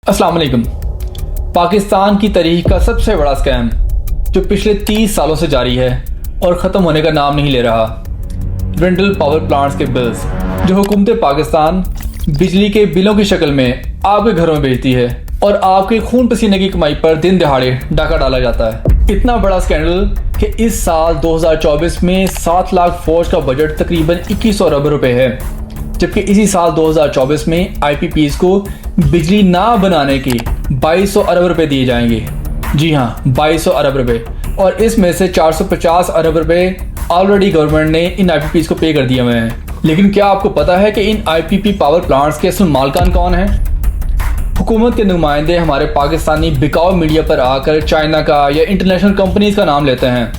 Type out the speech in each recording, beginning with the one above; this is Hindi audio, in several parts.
अस्सलाम वालेकुम। पाकिस्तान की तारीख का सबसे बड़ा स्कैम जो पिछले 30 सालों से जारी है और ख़त्म होने का नाम नहीं ले रहा, रिंडल पावर प्लांट्स के बिल्स जो हुकूमत पाकिस्तान बिजली के बिलों की शक्ल में आपके घरों में भेजती है और आपके खून पसीने की कमाई पर दिन दिहाड़े डाका डाला जाता है। इतना बड़ा स्कैंडल कि इस साल 2024 में 7 लाख फौज का बजट तकरीबन 2100 अरब रुपए है, जबकि इसी साल 2024 में IPPs को बिजली ना बनाने के 2200 अरब रुपए दिए जाएंगे। जी हाँ, 2200 अरब रुपए, और इसमें से 450 अरब रुपए ऑलरेडी गवर्नमेंट ने इन IPPs को पे कर दिए हुए हैं। लेकिन क्या आपको पता है कि इन IPP पावर प्लांट्स के असल मालिकान कौन हैं? हुकूमत के नुमाइंदे हमारे पाकिस्तानी बिकाऊ मीडिया पर आकर चाइना का या इंटरनेशनल कंपनीज का नाम लेते हैं,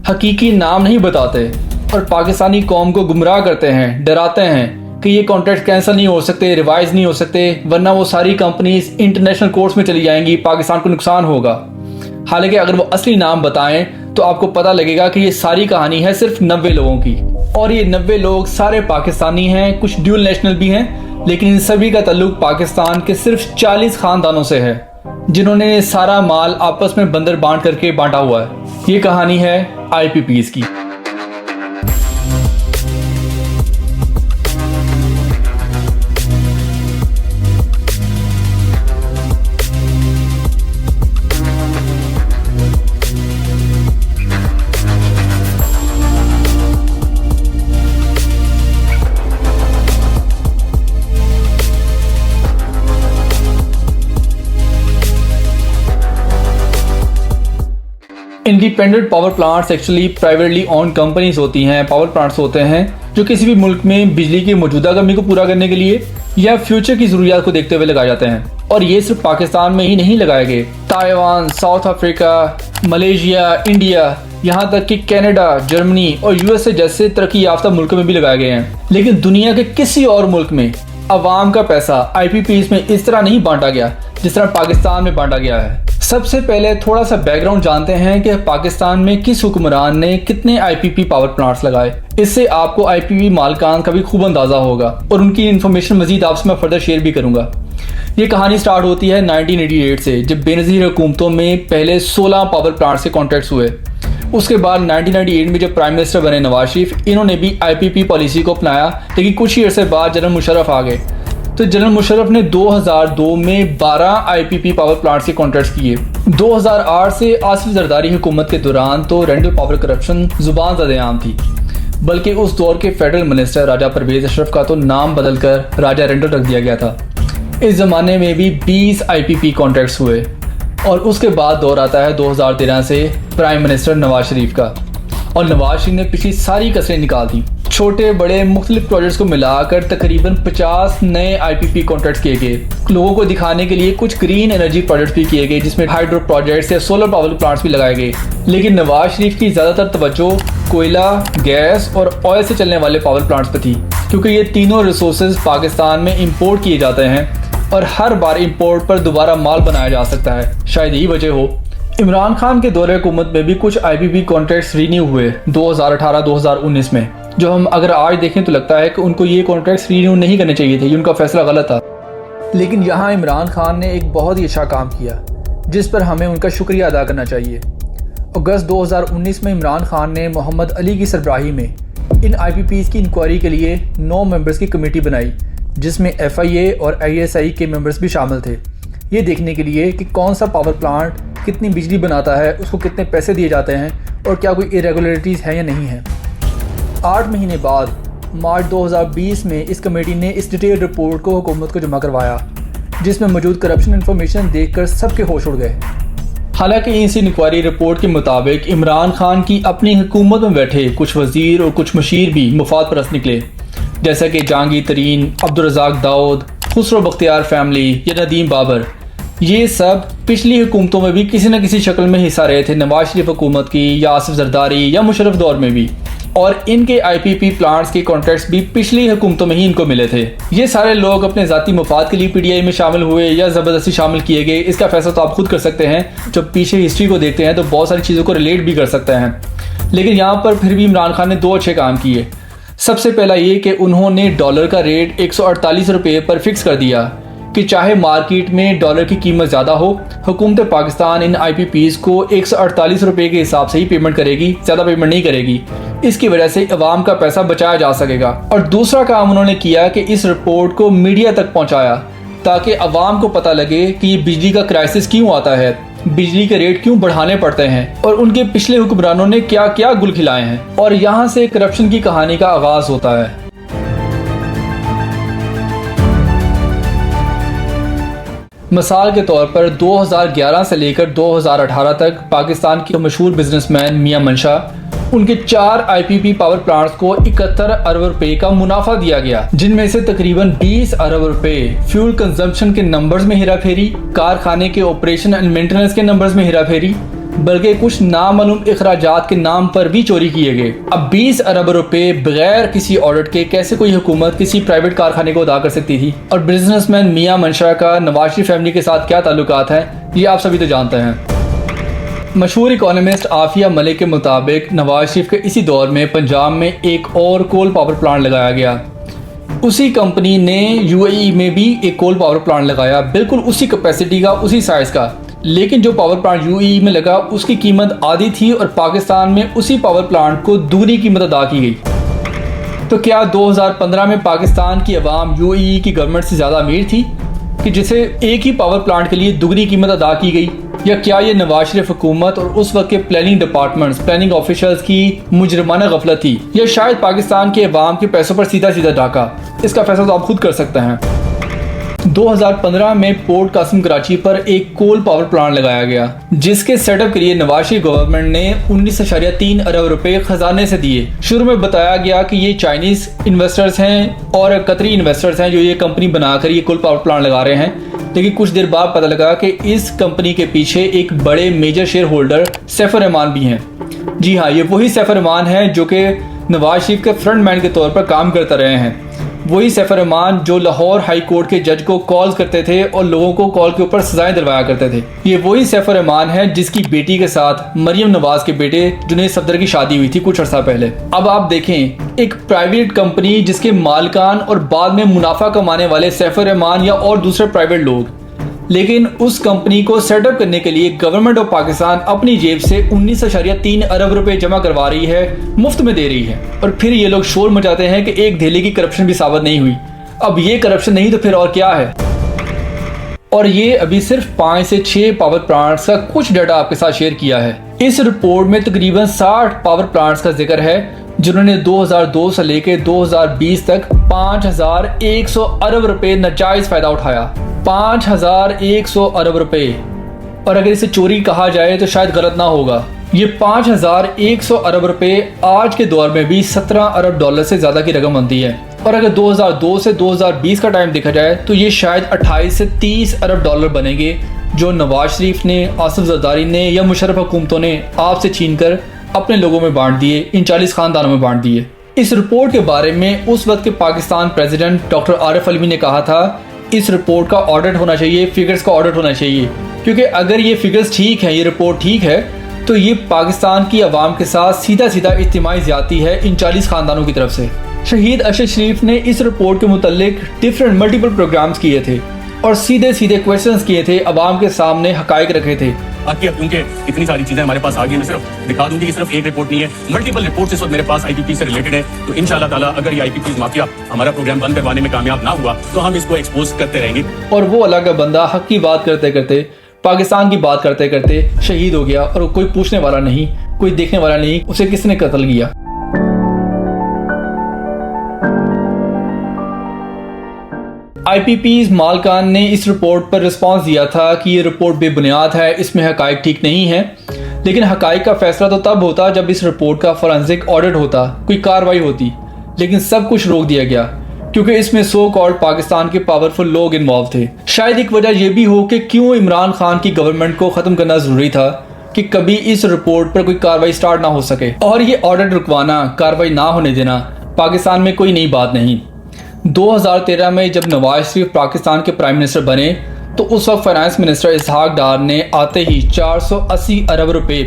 हकीकी नाम नहीं बताते और पाकिस्तानी कौम को गुमराह करते हैं, डराते हैं कि ये कॉन्ट्रैक्ट कैंसिल नहीं हो सकते, रिवाइज नहीं हो सकते, वरना वो सारी कंपनीज इंटरनेशनल कोर्ट्स में चली जाएंगी, पाकिस्तान को नुकसान होगा। हालांकि अगर वो असली नाम बताएं तो आपको पता लगेगा कि ये सारी कहानी है सिर्फ 90 लोगों की, और ये 90 लोग सारे पाकिस्तानी हैं, कुछ ड्यूल नेशनल भी हैं, लेकिन इन सभी का ताल्लुक पाकिस्तान के सिर्फ 40 खानदानों से है जिन्होंने सारा माल आपस में बंदर बांट करके बांटा हुआ है। ये कहानी है IPPs की। Independent power plants actually privately owned companies होती हैं, पावर प्लांट्स होते हैं जो किसी भी मुल्क में बिजली की मौजूदा कमी को पूरा करने के लिए या फ्यूचर की ज़रूरियात को देखते हुए लगाए जाते हैं। और ये सिर्फ पाकिस्तान में ही नहीं लगाए गए, Taiwan, south Africa, Malaysia, India, यहाँ तक कि कनाडा, जर्मनी और USA जैसे तरक्की याफ्ता मुल्कों में भी लगाए गए हैं। लेकिन दुनिया के किसी और मुल्क में अवाम का पैसा IPPs में इस तरह नहीं बांटा गया जिस तरह पाकिस्तान में बांटा गया है। सबसे पहले थोड़ा सा बैकग्राउंड जानते हैं कि पाकिस्तान में किस हुक्मरान ने कितने IPP पावर प्लांट्स लगाए। इससे आपको IPP मालिकान का भी खूब अंदाजा होगा और उनकी इन्फॉर्मेशन मजीद आपसे मैं फर्दर शेयर भी करूंगा। ये कहानी स्टार्ट होती है 1988 से, जब बेनज़ीर हुकूमतों में पहले 16 पावर प्लांट्स के कॉन्ट्रैक्ट्स हुए। उसके बाद 1998 में जब प्राइम मिनिस्टर बने नवाज शरीफ, इन्होंने भी IPP पॉलिसी को अपनाया, लेकिन कुछ ही अरसे बाद जनरल मुशर्रफ आ गए। तो जनरल मुशर्रफ ने 2002 में 12 IPP पावर प्लांट्स के कॉन्ट्रैक्ट्स किए। 2008 से आसिफ जरदारी हुकूमत के दौरान तो रेंडल पावर करप्शन जुबान ज़द-ए-आम थी, बल्कि उस दौर के फेडरल मिनिस्टर राजा परवेज अशरफ का तो नाम बदलकर राजा रेंडल रख दिया गया था। इस ज़माने में भी 20 IPP कॉन्ट्रैक्ट्स हुए। और उसके बाद दौर आता है 2013 से प्राइम मिनिस्टर नवाज शरीफ का, और नवाज शरीफ ने पिछली सारी कसरें निकाल दी। छोटे बड़े मुख्तलिफ प्रोजेक्ट्स को मिलाकर तकरीबन 50 नए IPP कॉन्ट्रैक्ट्स किए गए। लोगों को दिखाने के लिए कुछ ग्रीन एनर्जी प्रोजेक्ट्स भी किए गए, जिसमें हाइड्रो प्रोजेक्ट्स या सोलर पावर प्लांट्स भी लगाए गए। लेकिन नवाज शरीफ की ज़्यादातर तवज्जो कोयला, गैस और ऑयल से चलने वाले पावर प्लांट्स पर थी, क्योंकि ये तीनों रिसोर्सेज पाकिस्तान में इम्पोर्ट किए जाते हैं और हर बार इम्पोर्ट पर दोबारा माल बनाया जा सकता है। शायद यही वजह हो। इमरान खान के दौरे हुकूमत में भी कुछ IPP कॉन्ट्रैक्ट्स रीन्यू हुए 2018-2019 में, जो हम अगर आज देखें तो लगता है कि उनको ये कॉन्ट्रैक्ट्स रीन्यू नहीं करने चाहिए थे, ये उनका फैसला गलत था। लेकिन यहाँ इमरान खान ने एक बहुत ही अच्छा काम किया जिस पर हमें उनका शुक्रिया अदा करना चाहिए। अगस्त 2019 में इमरान खान ने मोहम्मद अली की सरबराही में इन IPPs की इंक्वायरी के लिए 9 मेंबर्स की कमेटी बनाई, जिसमें FIA और ISI के मेंबर्स भी शामिल थे, ये देखने के लिए कि कौन सा पावर प्लांट कितनी बिजली बनाता है, उसको कितने पैसे दिए जाते हैं और क्या कोई इरेगुलरिटीज़ है या नहीं है। 8 महीने बाद मार्च 2020 में इस कमेटी ने इस डिटेल रिपोर्ट को हुकूमत को जमा करवाया, जिसमें मौजूद करप्शन इन्फॉर्मेशन देखकर सबके होश उड़ गए। हालांकि इस इंक्वायरी रिपोर्ट के मुताबिक इमरान खान की अपनी हुकूमत में बैठे कुछ वजीर और कुछ मुशीर भी मुफाद परस्त निकले, जैसा कि जहांगीर तरीन, अब्दुल रज़ाक दाऊद, खुसरो बख्तियार फैमिली या नदीम बाबर। ये सब पिछली हुकूमतों में भी किसी न किसी शक्ल में हिस्सा रहे थे, नवाज शरीफ हुकूमत की या आसिफ जरदारी या मुशर्रफ दौर में भी, और इनके IPP प्लांट्स के कॉन्ट्रैक्ट्स भी पिछली हुकूमतों में ही इनको मिले थे। ये सारे लोग अपने ज़ाती मुफाद के लिए PTI में शामिल हुए या ज़बरदस्ती शामिल किए गए, इसका फैसला तो आप खुद कर सकते हैं। जब पीछे हिस्ट्री को देखते हैं तो बहुत सारी चीज़ों को रिलेट भी कर सकते हैं। लेकिन यहाँ पर फिर भी इमरान खान ने 2 अच्छे काम किए। सबसे पहला ये कि उन्होंने डॉलर का रेट 148 रुपये पर फिक्स कर दिया कि कि चाहे मार्केट में डॉलर की कीमत ज़्यादा हो, हुकूमत पाकिस्तान इन IPPs को 148 रुपये के हिसाब से ही पेमेंट करेगी, ज़्यादा पेमेंट नहीं करेगी। इसकी वजह से अवाम का पैसा बचाया जा सकेगा। और दूसरा काम उन्होंने किया कि इस रिपोर्ट को मीडिया तक पहुँचाया ताकि अवाम को पता लगे कि ये बिजली का क्राइसिस क्यों आता है, बिजली के रेट क्यों बढ़ाने पड़ते हैं और उनके पिछले हुक्मरानों ने क्या क्या गुल खिलाए हैं। और यहाँ से करप्शन की कहानी का आगाज होता है। मिसाल के तौर पर 2011 से लेकर 2018 तक पाकिस्तान के मशहूर बिजनेसमैन मियां मंशा, उनके 4 IPP पावर प्लांट्स को 71 अरब रुपए का मुनाफा दिया गया, जिनमें से तकरीबन 20 अरब रुपए फ्यूल कंजम्पशन के नंबर्स में हेराफेरी, कारखाने के ऑपरेशन एंड मेंटेनेंस के नंबर्स में हेराफेरी, बल्कि कुछ नामालूम अखराजात के नाम पर भी चोरी किए गए। अब 20 अरब रुपए बगैर किसी ऑडिट के कैसे कोई हुकूमत किसी प्राइवेट कारखाने को अदा कर सकती थी। और बिजनेसमैन मियां मंशा का नवाज शरीफ फैमिली के साथ क्या ताल्लुकात हैं, ये आप सभी तो जानते हैं। मशहूर इकोनॉमिस्ट आफिया मलिक के मुताबिक नवाज शरीफ के इसी दौर में पंजाब में एक और कोल पावर प्लांट लगाया गया। उसी कंपनी ने UAE में भी एक कोल पावर प्लांट लगाया, बिल्कुल उसी कैपेसिटी का, उसी साइज़ का। लेकिन जो पावर प्लांट UAE में लगा उसकी कीमत आधी थी और पाकिस्तान में उसी पावर प्लांट को दूनी कीमत अदा की गई। तो क्या 2015 में पाकिस्तान की आवाम UAE की गवर्नमेंट से ज़्यादा अमीर थी कि जिसे एक ही पावर प्लांट के लिए दुगनी कीमत अदा की गई? या क्या ये नवाज शरीफ हुकूमत और उस वक्त के प्लानिंग डिपार्टमेंट्स, प्लानिंग ऑफिसर्स की मुजरमाना गफलत थी, या शायद पाकिस्तान के अवाम के पैसों पर सीधा सीधा डाका? इसका फैसला तो आप खुद कर सकते हैं। 2015 में पोर्ट कासिम कराची पर एक कोल पावर प्लांट लगाया गया, जिसके सेटअप के लिए नवाज शरीफ गवर्नमेंट ने 19.3 अरब रुपए खजाने से दिए। शुरू में बताया गया कि ये चाइनीज इन्वेस्टर्स हैं और कतरी इन्वेस्टर्स हैं जो ये कंपनी बनाकर ये कोल पावर प्लांट लगा रहे हैं, लेकिन कुछ देर बाद पता लगा कि इस कंपनी के पीछे एक बड़े major share holder Saif Rahman भी हैं। जी हाँ, ये वही सैफ रहमान हैं जो कि नवाज शरीफ के फ्रंट मैन के तौर पर काम करते रहे हैं। वही सैफ रहमान जो लाहौर हाई कोर्ट के जज को कॉल करते थे और लोगों को कॉल के ऊपर सजाएं दिलवाया करते थे। ये वही सैफ रहमान है जिसकी बेटी के साथ मरियम नवाज के बेटे जुनैद सफदर की शादी हुई थी कुछ अर्सा पहले। अब आप देखें, एक प्राइवेट कंपनी जिसके मालिकान और बाद में मुनाफा कमाने वाले सैफ रहमान या और दूसरे प्राइवेट लोग, लेकिन उस कंपनी को सेटअप करने के लिए गवर्नमेंट ऑफ पाकिस्तान अपनी जेब से 19.3 अरब रुपए जमा करवा रही है, मुफ्त में दे रही है। और फिर ये लोग शोर मचाते हैं कि एक धेले की करप्शन भी साबित नहीं हुई। अब ये करप्शन नहीं तो फिर और क्या है? और ये अभी सिर्फ 5 से 6 पावर प्लांट्स का कुछ डाटा आपके साथ शेयर किया है। इस रिपोर्ट में तकरीबन 60 पावर प्लांट्स का जिक्र है जिन्होंने 2002 से लेकर 2020 तक 5100 अरब रुपए नाजायज फायदा उठाया। 5100 अरब रुपए, और अगर इसे चोरी कहा जाए तो शायद गलत ना होगा। ये 5100 अरब रुपए आज के दौर में भी 17 अरब डॉलर से ज़्यादा की रकम बनती है। और अगर 2002 से 2020 का टाइम देखा जाए तो ये शायद 28 से 30 अरब डॉलर बनेंगे, जो नवाज शरीफ ने, आसिफ जरदारी ने या मुशर्रफ हुकूमतों ने आपसे छीन कर अपने लोगों में बांट दिए, इन 40 खानदानों में बांट दिए। इस रिपोर्ट के बारे में उस वक्त के पाकिस्तान प्रेसिडेंट डॉक्टर आरिफ अलवी ने कहा था, इस रिपोर्ट का ऑडिट होना चाहिए, फिगर्स का ऑडिट होना चाहिए, क्योंकि अगर ये फिगर्स ठीक है, ये रिपोर्ट ठीक है, तो ये पाकिस्तान की आवाम के साथ सीधा सीधा इज्तिमाई ज़्यादती है इन 40 खानदानों की तरफ से। शहीद अरशद शरीफ ने इस रिपोर्ट के मुतालिक डिफरेंट मल्टीपल प्रोग्राम्स किए थे और सीधे सीधे क्वेश्चंस किए थे, आवाम के सामने हकायक रखे थे। बाकी अब क्योंकि इतनी सारी चीजें हमारे पास आ गई, मैं सिर्फ दिखा दूंगी कि सिर्फ एक रिपोर्ट नहीं है, मल्टीपल रिपोर्ट्स इस वक्त मेरे पास IPP से रिलेटेड है। तो इंशाल्लाह ताला अगर ये IPP माफिया हमारा प्रोग्राम बंद करवाने में कामयाब ना हुआ तो हम इसको एक्सपोज करते रहेंगे। और वो अलग का बंदा हक की बात करते करते, पाकिस्तान की बात करते करते शहीद हो गया और कोई पूछने वाला नहीं, कोई देखने वाला नहीं उसे किसने कत्ल किया। IPP's मालकान ने इस रिपोर्ट पर रिस्पांस दिया था कि ये रिपोर्ट बेबुनियाद है, इसमें हकायक ठीक नहीं है। लेकिन हकायक का फैसला तो तब होता जब इस रिपोर्ट का फॉरेंसिक ऑडिट होता, कोई कार्रवाई होती। लेकिन सब कुछ रोक दिया गया क्योंकि इसमें सो कॉल्ड पाकिस्तान के पावरफुल लोग इन्वॉल्व थे। शायद एक वजह यह भी हो कि क्यों इमरान खान की गवर्नमेंट को ख़त्म करना ज़रूरी था कि कभी इस रिपोर्ट पर कोई कार्रवाई स्टार्ट ना हो सके। और ये ऑडिट रुकवाना, कार्रवाई ना होने देना पाकिस्तान में कोई नई बात नहीं। 2013 में जब नवाज शरीफ पाकिस्तान के प्राइम मिनिस्टर बने तो उस वक्त फाइनेंस मिनिस्टर इसहाक डार ने आते ही 480 अरब रुपए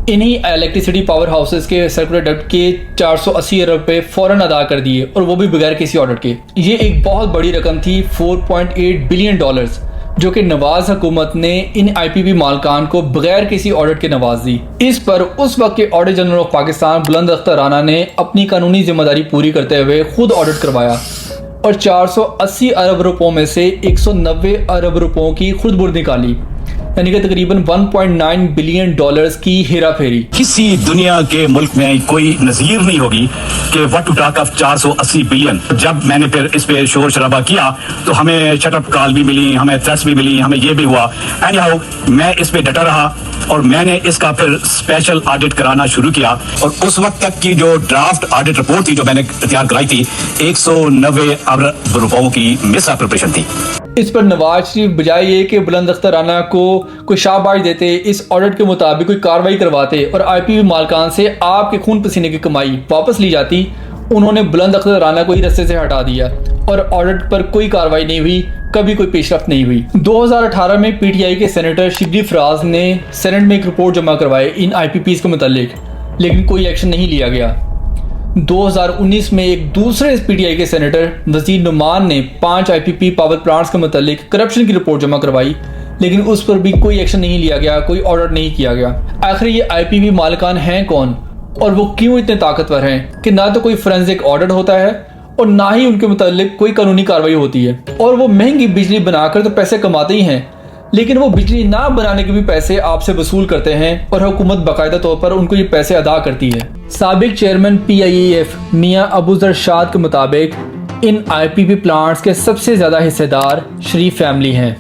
इन्हीं इलेक्ट्रिसिटी पावर हाउसेस के सर्कुलर डक्ट के 480 अरब रुपए फ़ौरन अदा कर दिए, और वो भी बगैर किसी ऑडिट के। ये एक बहुत बड़ी रकम थी, 4.8 बिलियन डॉलर्स, जो कि नवाज हुकूमत ने इन IPP मालकान को बगैर किसी ऑडिट के नवाज दी। इस पर उस वक्त के ऑडिटर जनरल ऑफ पाकिस्तान बुलंद अख्तर राना ने अपनी कानूनी जिम्मेदारी पूरी करते हुए खुद ऑडिट करवाया और 480 अरब रुपयों में से 190 अरब रुपयों की खुद बुर्द निकाली, यानी कि तकरीबन 1.9 बिलियन डॉलर्स की हेरा फेरी। किसी दुनिया के मुल्क में कोई नजीर नहीं होगी कि what to talk of 480 billion. जब मैंने फिर इस पे शोर शराबा किया तो हमें शटअप कॉल भी मिली, हमें थ्रेट्स भी मिली, हमें ये भी हुआ। एनीहाउ मैं इस पे डटा रहा और मैंने इसका फिर स्पेशल ऑडिट कराना शुरू किया, और उस वक्त तक की जो ड्राफ्ट ऑडिट रिपोर्ट थी जो मैंने तैयार कराई थी, 190 अरब रुपयों की मिस एप्रोप्रिएशन थी। इस पर नवाज शरीफ बजाय ये कि बुलंद अख्तर राना को कोई शाबाश देते, इस ऑडिट के मुताबिक कोई कार्रवाई करवाते और IPP मालकान से आपके खून पसीने की कमाई वापस ली जाती, उन्होंने बुलंद अख्तर राना को ही रस्ते से हटा दिया और ऑडिट पर कोई कार्रवाई नहीं हुई, कभी कोई पेशरफ्त नहीं हुई। 2018 में PTI के सेनेटर शिबली फराज ने सेनेट में एक रिपोर्ट जमा करवाई इन IPPs के मुतालिक, लेकिन कोई एक्शन नहीं लिया गया। 2019 में एक दूसरे PTI के सेनेटर वजीर नुमान ने 5 IPP पावर प्लांट्स के मुतालिक करप्शन की रिपोर्ट जमा करवाई, लेकिन उस पर भी कोई एक्शन नहीं लिया गया, कोई ऑर्डर नहीं किया गया। आखिर ये IPP मालिकान हैं कौन और वो क्यों इतने ताकतवर हैं कि ना तो कोई फोरेंसिक ऑडिट होता है और ना ही उनके मुतालिक कोई कानूनी कार्रवाई होती है। और वो महंगी बिजली बनाकर तो पैसे कमाते ही हैं, लेकिन वो बिजली ना बनाने के भी पैसे आपसे वसूल करते हैं और हुकूमत बाकायदा तौर पर उनको ये पैसे अदा करती है। साबिक चेयरमैन PIEF मियां अबू जरशाद के मुताबिक इन IPP प्लांट्स के सबसे ज़्यादा हिस्सेदार शरीफ फैमिली हैं।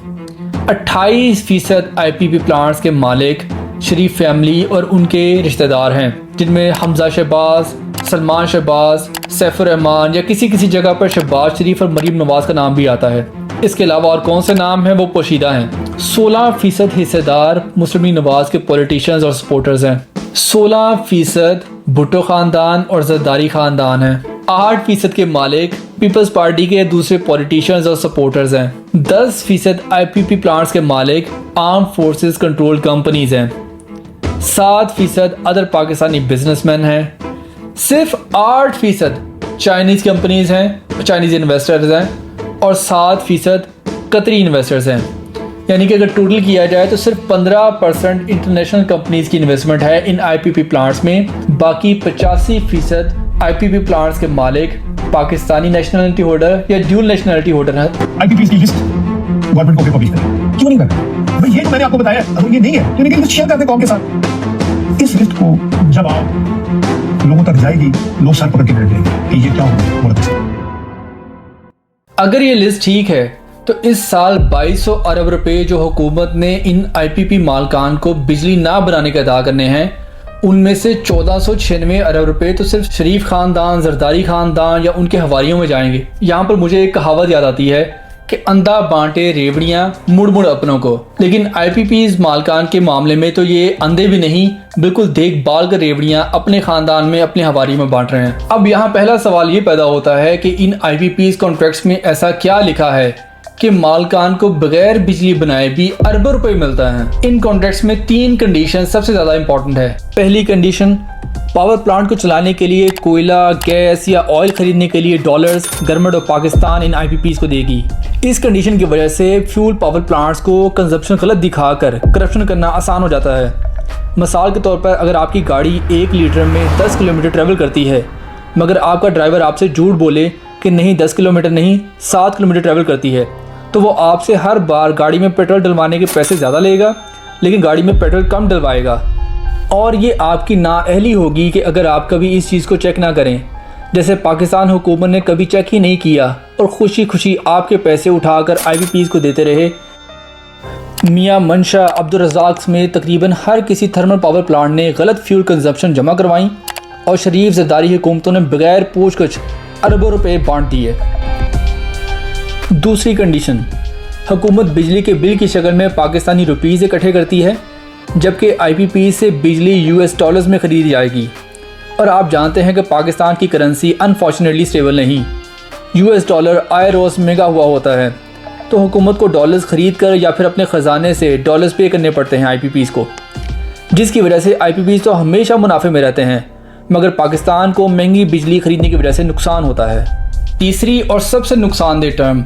28% IPP प्लांट्स के मालिक शरीफ फैमिली और उनके रिश्तेदार हैं, जिनमें हमजा शहबाज, सलमान शहबाज, सैफुर रहमान या किसी किसी जगह पर शहबाज शरीफ और मरीम नवाज का नाम भी आता है। इसके अलावा और कौन से नाम हैं वो पोशीदा हैं। 16% हिस्सेदार मुस्लिम लीग नवाज के पॉलिटिशियंस और सपोर्टर्स हैं। 16% भुट्टो ख़ानदान और जरदारी ख़ानदान हैं। 8% के मालिक पीपल्स पार्टी के दूसरे पॉलिटिशियंस और सपोर्टर्स हैं। 10% IPP प्लांट्स के मालिक आर्म फोर्सेस कंट्रोल कंपनीज हैं। 7% अदर पाकिस्तानी बिजनेसमैन हैं। सिर्फ 8% चाइनीज़ कंपनीज हैं, चाइनीज़ इन्वेस्टर्स हैं, और 7% कतरी इन्वेस्टर्स हैं। यानी कि अगर टोटल किया जाए तो सिर्फ 15% इंटरनेशनल कंपनीज की इन्वेस्टमेंट है इन IPP प्लांट्स में। बाकी 85% IPP प्लांट्स के मालिक पाकिस्तानी नेशनलिटी होल्डर या ड्यूल नेशनलिटी होल्डर हैं। IPPs की लिस्ट गवर्नमेंट को पब्लिश करें, क्यों नहीं करते भाई? ये तो मैंने आपको बताया, अगर ये नहीं है तो इनकी लिस्ट शेयर करते कौम के साथ। इस लिस्ट को जब आप लोगों तक जाएगी, लोग सर पकड़ के बैठ जाएंगे कि ये क्या हो। अगर ये लिस्ट ठीक है तो इस साल 2200 अरब रुपए जो हुकूमत ने इन IPP मालकान को बिजली ना बनाने के अदा करने हैं, उनमें से 1496 अरब रुपए तो सिर्फ शरीफ खानदान, जरदारी खानदान या उनके हवारियों में जाएंगे। यहाँ पर मुझे एक कहावत याद आती है कि अंधा बांटे रेवड़ियाँ मुड़ मुड़ अपनों को। लेकिन IPPs मालकान के मामले में तो ये अंधे भी नहीं, बिल्कुल देखभाल कर रेवड़ियाँ अपने खानदान में, अपने हवारी में बांट रहे हैं। अब यहाँ पहला सवाल ये पैदा होता है कि इन IPPs कॉन्ट्रैक्ट्स में ऐसा क्या लिखा है कि मालकान को बगैर बिजली बनाए भी अरबों रुपए मिलता है। इन कॉन्ट्रैक्ट्स में 3 कंडीशन सबसे ज़्यादा इंपॉर्टेंट है। पहली कंडीशन, पावर प्लांट को चलाने के लिए कोयला, गैस या ऑयल खरीदने के लिए dollars government of Pakistan in IPPs को देगी। इस कंडीशन की वजह से फ्यूल पावर प्लांट्स को कंजप्शन गलत दिखाकर करप्शन करना आसान हो जाता है। मिसाल के तौर पर अगर आपकी गाड़ी 1 लीटर में 10 किलोमीटर ट्रेवल करती है, मगर आपका ड्राइवर आपसे झूठ बोले कि नहीं 10 किलोमीटर नहीं 7 किलोमीटर ट्रेवल करती है, तो वो आपसे हर बार गाड़ी में पेट्रोल डलवाने के पैसे ज़्यादा लेगा, लेकिन गाड़ी में पेट्रोल कम डलवाएगा। और ये आपकी नाअहली होगी कि अगर आप कभी इस चीज़ को चेक ना करें, जैसे पाकिस्तान हुकूमत ने कभी चेक ही नहीं किया और खुशी खुशी आपके पैसे उठाकर IPPs को देते रहे। मियां मंशा, अब्दुल रज़ाक समेत तकरीबन हर किसी थर्मल पावर प्लांट ने गलत फ्यूल कंजप्शन जमा करवाई और शरीफ जरदारी हुकूमतों ने बगैर पूछताछ अरबों रुपए बांट दिए। दूसरी कंडीशन, हुकूमत बिजली के बिल की शक्ल में पाकिस्तानी रुपीज़ इकट्ठे करती है, जबकि IPP से बिजली US डॉलर्स में ख़रीदी जाएगी। और आप जानते हैं कि पाकिस्तान की करेंसी अनफॉर्चुनेटली स्टेबल नहीं, US डॉलर आए रोज़ महंगा हुआ होता है, तो हुकूमत को डॉलर्स ख़रीद कर या फिर अपने ख़जाने से डॉलर्स पे करने पड़ते हैं IPPs को। जिसकी वजह से IPPs तो हमेशा मुनाफे में रहते हैं, मगर पाकिस्तान को महंगी बिजली खरीदने की वजह से नुकसान होता है। तीसरी और सबसे नुकसानदेह टर्म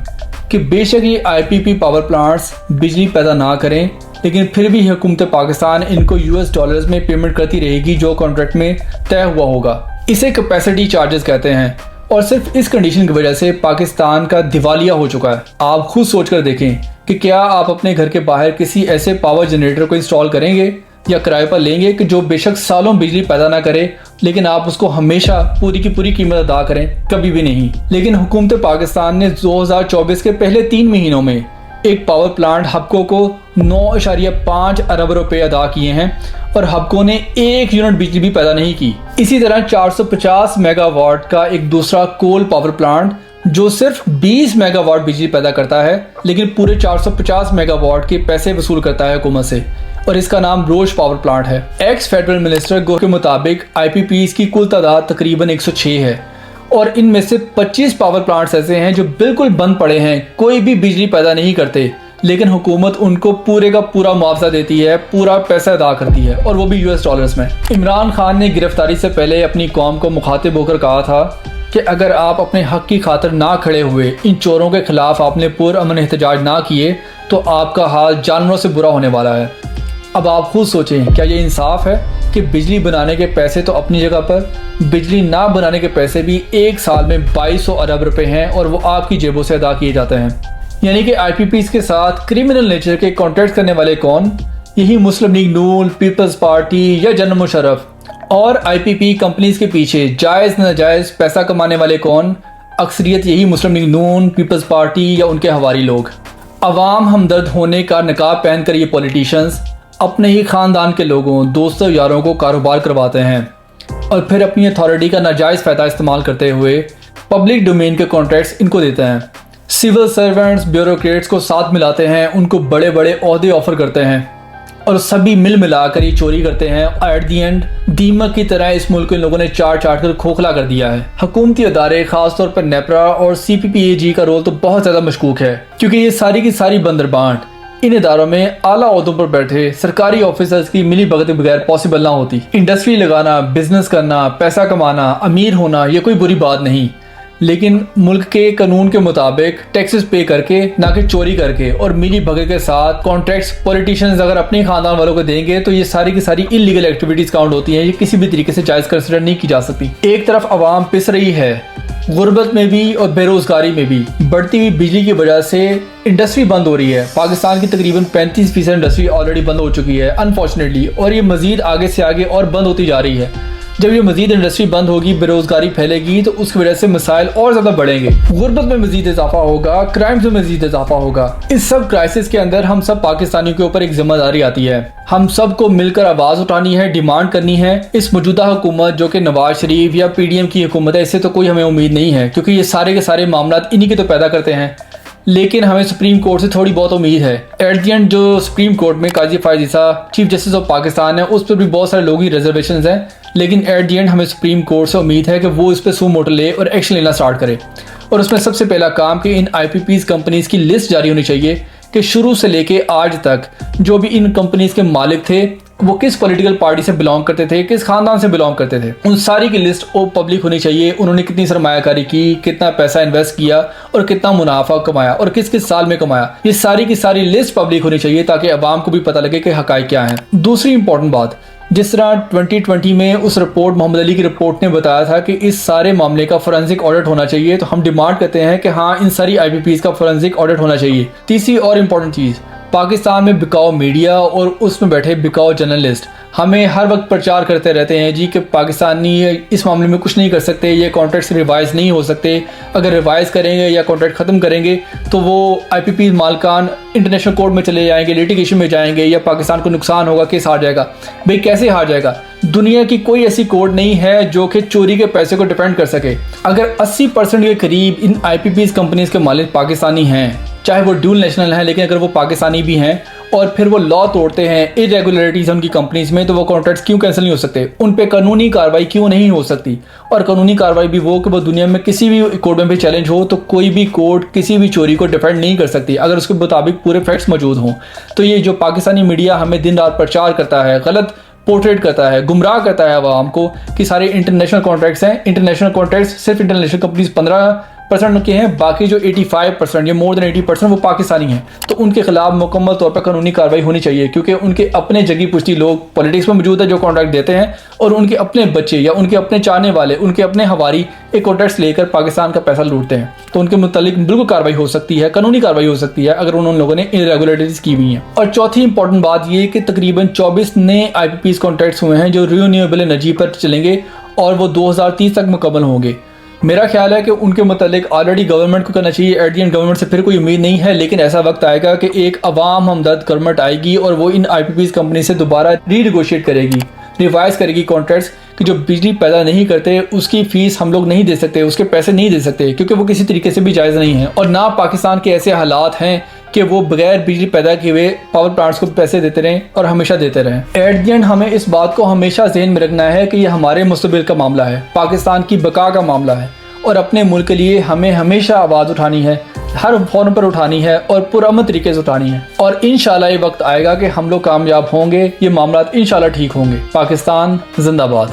कि बेशक ये IPP पावर प्लांट्स बिजली पैदा ना करें, लेकिन फिर भी हुकूमत पाकिस्तान इनको US डॉलर्स में पेमेंट करती रहेगी जो कॉन्ट्रैक्ट में तय हुआ होगा। इसे कैपेसिटी चार्जेस कहते हैं और सिर्फ इस कंडीशन की वजह से पाकिस्तान का दिवालिया हो चुका है। आप खुद सोच कर देखें कि क्या आप अपने घर के बाहर किसी ऐसे पावर जनरेटर को इंस्टॉल करेंगे या किराए पर लेंगे कि जो बेशक सालों बिजली पैदा ना करे, लेकिन आप उसको हमेशा पूरी की पूरी कीमत अदा करें? कभी भी नहीं। लेकिन हुकूमत पाकिस्तान ने 2024 के पहले 3 महीनों में एक पावर प्लांट हबको को 9.5 अरब रुपए अदा किए हैं और हबको ने 1 यूनिट बिजली भी पैदा नहीं की। इसी तरह 450 मेगावाट का एक दूसरा कोल पावर प्लांट जो सिर्फ 20 मेगावाट बिजली पैदा करता है, लेकिन पूरे 450 मेगावाट के पैसे वसूल करता है हुकूमत से, और इसका नाम रोज पावर प्लांट है। एक्स फेडरल मिनिस्टर गो के मुताबिक IPPs की कुल तादाद तकरीबन 106 है और इनमें से 25 पावर प्लांट्स ऐसे हैं जो बिल्कुल बंद पड़े हैं, कोई भी बिजली पैदा नहीं करते, लेकिन हुकूमत उनको पूरे का पूरा मुआवजा देती है, पूरा पैसा अदा करती है, और वो भी US डॉलर्स में। इमरान खान ने गिरफ्तारी से पहले अपनी कौम को मुखातिब होकर कहा था कि अगर आप अपने हक की खातिर ना खड़े हुए, इन चोरों के खिलाफ आपने पुरअमन एहतजाज ना किए, तो आपका हाल जानवरों से बुरा होने वाला है। अब आप खुद सोचें, क्या ये इंसाफ है कि बिजली बनाने के पैसे तो अपनी जगह पर, बिजली ना बनाने के पैसे भी एक साल में 2200 अरब रुपए हैं और वो आपकी जेबों से अदा किए जाते हैं। यानी कि IPPs के साथ क्रिमिनल नेचर के कॉन्ट्रैक्ट करने वाले कौन? यही मुस्लिम लीग नून, पीपल्स पार्टी या जनरल मुशर्रफ। और IPP कंपनीज के पीछे जायज़ नाजायज़ पैसा कमाने वाले कौन? अक्सरियत यही मुस्लिम लीग नून, पीपल्स पार्टी या उनके हवारी लोग। अवाम हमदर्द होने का नकाब पहन कर ये पॉलिटिशियंस अपने ही ख़ानदान के लोगों, दोस्तों, यारों को कारोबार करवाते हैं और फिर अपनी अथॉरिटी का नाजायज़ फ़ायदा इस्तेमाल करते हुए पब्लिक डोमेन के कॉन्ट्रैक्ट्स इनको देते हैं। सिविल सर्वेंट्स, ब्यूरोक्रेट्स को साथ मिलाते हैं, उनको बड़े बड़े ओहदे ऑफर करते हैं और सभी मिल मिलाकर ये चोरी करते हैं। एट दी एंड दीमक की तरह इस मुल्क के लोगों ने चाट कर खोखला कर दिया है। हुकूमती अदारे, खासतौर पर नेपरा और CPPAG का रोल तो बहुत ज़्यादा मशकूक है, क्योंकि ये सारी की सारी बंदरबांट इन इदारों में आला ओहदों पर बैठे सरकारी ऑफिसर्स की मिली भगत बगैर पॉसिबल ना होती। इंडस्ट्री लगाना, बिजनेस करना, पैसा कमाना, अमीर होना, ये कोई बुरी बात नहीं, लेकिन मुल्क के कानून के मुताबिक टैक्सेस पे करके, ना कि चोरी करके और मिली भगत के साथ कॉन्ट्रैक्ट्स पॉलिटिशियंस अगर अपने खानदान वालों को देंगे तो ये सारी की सारी इलीगल एक्टिविटीज काउंट होती हैं। ये किसी भी तरीके से जायज़ कंसिडर नहीं की जा सकती। एक तरफ आवाम पिस रही है गुर्बत में भी और बेरोजगारी में भी। बढ़ती हुई बिजली की वजह से इंडस्ट्री बंद हो रही है। पाकिस्तान की तकरीबन 35% इंडस्ट्री ऑलरेडी बंद हो चुकी है अनफॉर्चुनेटली, और ये मजीद आगे से आगे और बंद होती जा रही है। जब ये मजीद इंडस्ट्री बंद होगी, बेरोजगारी फैलेगी, तो उसकी वजह से मसाइल और ज़्यादा बढ़ेंगे। गुर्बत में मजीद इजाफा होगा, क्राइम्स में मजीद इजाफा होगा। इस सब क्राइसिस के अंदर हम सब पाकिस्तानियों के ऊपर एक जिम्मेदारी आती है। हम सबको मिलकर आवाज़ उठानी है, डिमांड करनी है। इस मौजूदा हुकूमत जो कि नवाज शरीफ या PDM की हुकूमत है, इससे तो कोई हमें उम्मीद नहीं है, क्योंकि ये सारे के सारे मामला इन्हीं के तो पैदा करते हैं। लेकिन हमें सुप्रीम कोर्ट से थोड़ी बहुत उम्मीद है। एट दी एंड जो सुप्रीम कोर्ट में काजी फायज ईसा चीफ जस्टिस ऑफ पाकिस्तान है, उस पर भी बहुत सारे लोगों की रिजर्वेशन हैं, लेकिन एट दी एंड हमें सुप्रीम कोर्ट से उम्मीद है कि वो इस पर सू मोटर ले और एक्शन लेना स्टार्ट करे। और उसमें सबसे पहला काम कि इन IPPs कंपनीज की लिस्ट जारी होनी चाहिए कि शुरू से लेके आज तक जो भी इन कंपनीज के मालिक थे वो किस पॉलिटिकल पार्टी से बिलोंग करते थे, किस खानदान से बिलोंग करते थे, उन सारी की लिस्ट पब्लिक होनी चाहिए। उन्होंने कितनी सरमायाकारी की, कितना पैसा इन्वेस्ट किया और कितना मुनाफा कमाया और किस किस साल में कमाया, ये सारी की सारी लिस्ट पब्लिक होनी चाहिए ताकि अवाम को भी पता लगे कि हकायक क्या है। दूसरी इंपॉर्टेंट बात, जिस तरह 2020 में उस रिपोर्ट मोहम्मद अली की रिपोर्ट ने बताया था कि इस सारे मामले का फोरेंसिक ऑडिट होना चाहिए, तो हम डिमांड करते हैं कि हाँ, इन सारी IPPs का फोरेंसिक ऑडिट होना चाहिए। तीसरी और इम्पॉर्टेंट चीज़, पाकिस्तान में बिकाऊ मीडिया और उसमें बैठे बिकाऊ जर्नलिस्ट हमें हर वक्त प्रचार करते रहते हैं जी कि पाकिस्तानी इस मामले में कुछ नहीं कर सकते, ये कॉन्ट्रैक्ट रिवाइज़ नहीं हो सकते, अगर रिवाइज़ करेंगे या कॉन्ट्रैक्ट ख़त्म करेंगे तो वो IPP मालकान इंटरनेशनल कोर्ट में चले जाएंगे, लिटिगेशन में जाएंगे या पाकिस्तान को नुकसान होगा, केस हार जाएगा। भाई कैसे हार जाएगा? दुनिया की कोई ऐसी कोर्ट नहीं है जो कि चोरी के पैसे को डिफेंड कर सके। अगर 80% के करीब इन IPPs कंपनीज के मालिक पाकिस्तानी हैं, चाहे वो ड्यूल नेशनल हैं, लेकिन अगर वो पाकिस्तानी भी हैं और फिर वो लॉ तोड़ते हैं, इरेगुलरिटीज उनकी कंपनीज में, तो वो कॉन्ट्रैक्ट्स क्यों कैंसिल नहीं हो सकते? उन पे कानूनी कार्रवाई क्यों नहीं हो सकती? और कानूनी कार्रवाई भी वो कि वो दुनिया में किसी भी कोर्ट में भी चैलेंज हो तो कोई भी कोर्ट किसी भी चोरी को डिफेंड नहीं कर सकती अगर उसके मुताबिक पूरे फैक्ट्स मौजूद हों। तो ये जो पाकिस्तानी मीडिया हमें दिन रात प्रचार करता है, गलत पोर्ट्रेट करता है, गुमराह करता है आवाम को कि सारे इंटरनेशनल कॉन्ट्रैक्ट्स हैं। इंटरनेशनल कॉन्ट्रैक्ट्स सिर्फ इंटरनेशनल कंपनीज 15% के हैं, बाकी जो 85% या मोर देन 80% वो पाकिस्तानी हैं। तो उनके खिलाफ मुकम्मल तौर पर कानूनी कार्रवाई होनी चाहिए, क्योंकि उनके अपने जगी पुश्ती लोग पॉलिटिक्स में मौजूद है जो कॉन्ट्रैक्ट देते हैं, और उनके अपने बच्चे या उनके अपने चाहने वाले, उनके अपने हवारी एक कॉन्ट्रैक्ट्स लेकर पाकिस्तान का पैसा लूटते हैं। तो उनके मुतालिक बिल्कुल कार्रवाई हो सकती है, कानूनी कार्रवाई हो सकती है अगर उन लोगों ने इरेगुलरिटीज की हुई हैं। और चौथी इंपॉर्टेंट बात ये कि तकरीबन 24 नए IPPs कॉन्ट्रैक्ट्स हुए हैं जो रिन्यूएबल एनर्जी पर चलेंगे और वो 2030 तक मुकम्मल होंगे। मेरा ख्याल है कि उनके मुतालिक ऑलरेडी गवर्नमेंट को करना चाहिए। एट दी एंड गवर्नमेंट से फिर कोई उम्मीद नहीं है, लेकिन ऐसा वक्त आएगा कि एक अवाम हमदर्द गवर्नमेंट आएगी और वो इन IPPs कंपनी से दोबारा रीनेगोशिएट करेगी, रिवाइज करेगी कॉन्ट्रैक्ट्स कि जो बिजली पैदा नहीं करते उसकी फ़ीस हम लोग नहीं दे सकते, उसके पैसे नहीं दे सकते, क्योंकि वो किसी तरीके से भी जायज़ नहीं है। और ना पाकिस्तान के ऐसे हालात हैं कि वो बगैर बिजली पैदा किए हुए पावर प्लांट्स को पैसे देते रहें और हमेशा देते रहें। एट दी एंड हमें इस बात को हमेशा ज़हन में रखना है कि ये हमारे मुस्तकबिल का मामला है, पाकिस्तान की बका का मामला है, और अपने मुल्क के लिए हमें हमेशा आवाज़ उठानी है, हर फोरम पर उठानी है और पुरअमन तरीके से उठानी है। और इंशाल्लाह ये वक्त आएगा कि हम लोग कामयाब होंगे, ये मामला इंशाल्लाह ठीक होंगे। पाकिस्तान जिंदाबाद।